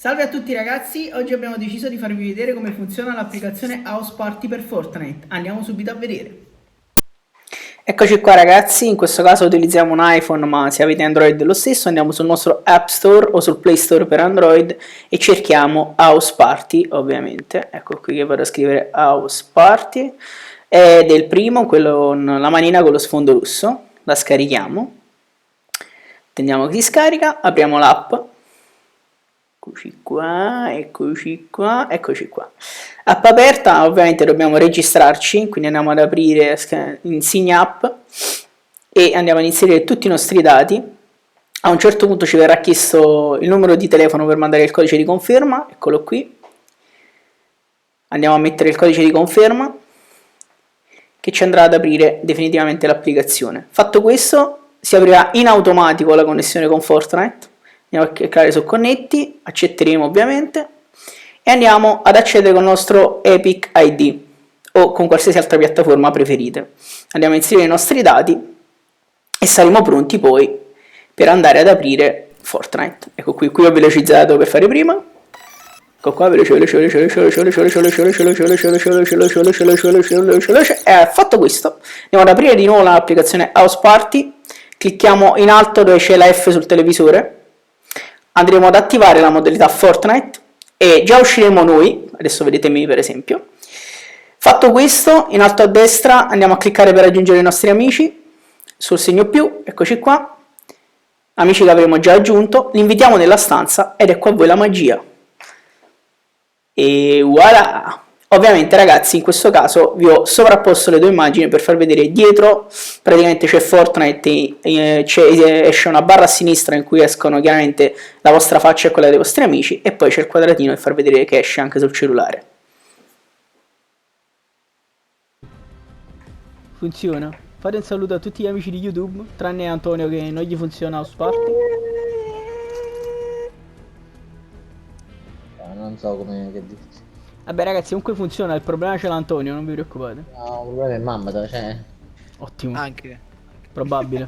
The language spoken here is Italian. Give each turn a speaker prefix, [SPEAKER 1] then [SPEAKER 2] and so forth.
[SPEAKER 1] Salve a tutti ragazzi, oggi abbiamo deciso di farvi vedere come funziona l'applicazione House Party per Fortnite. Andiamo subito a vedere.
[SPEAKER 2] Eccoci qua ragazzi, in questo caso utilizziamo un iPhone, ma se avete Android lo stesso, andiamo sul nostro App Store o sul Play Store per Android e cerchiamo House Party, ovviamente. Ecco qui che vado a scrivere House Party, ed è il primo, quello con la manina con lo sfondo rosso. La scarichiamo, attendiamo che si scarica, apriamo l'app. Eccoci qua, eccoci qua, eccoci qua. App aperta, ovviamente dobbiamo registrarci, quindi andiamo ad aprire Insignia App e andiamo ad inserire tutti i nostri dati. A un certo punto ci verrà chiesto il numero di telefono per mandare il codice di conferma, eccolo qui. Andiamo a mettere il codice di conferma che ci andrà ad aprire definitivamente l'applicazione. Fatto questo, si aprirà in automatico la connessione con Fortnite. Andiamo a cliccare su connetti, accetteremo ovviamente e andiamo ad accedere con il nostro Epic ID o con qualsiasi altra piattaforma preferite. Andiamo a inserire i nostri dati e saremo pronti poi per andare ad aprire Fortnite. Ecco qui ho velocizzato per fare prima. Ecco qua, veloce. Fatto questo, andiamo ad aprire di nuovo l'applicazione House Party, clicchiamo in alto dove c'è la F sul televisore, andremo ad attivare la modalità Fortnite e già usciremo noi, adesso vedete me per esempio. Fatto questo, in alto a destra andiamo a cliccare per raggiungere i nostri amici, sul segno più, eccoci qua, amici che avremo già aggiunto, li invitiamo nella stanza ed ecco a voi la magia. E voilà! Ovviamente ragazzi in questo caso vi ho sovrapposto le due immagini per far vedere dietro, praticamente c'è Fortnite, esce una barra a sinistra in cui escono chiaramente la vostra faccia e quella dei vostri amici e poi c'è il quadratino per far vedere che esce anche sul cellulare.
[SPEAKER 3] Funziona. Fate un saluto a tutti gli amici di YouTube, tranne Antonio che non gli funziona House Party.
[SPEAKER 4] Non so come che dirti.
[SPEAKER 3] Vabbè ragazzi, comunque funziona, il problema ce l'ha Antonio, non vi preoccupate.
[SPEAKER 4] No, il problema è mamma, cioè.
[SPEAKER 3] Ottimo.
[SPEAKER 5] Anche.
[SPEAKER 3] Probabile.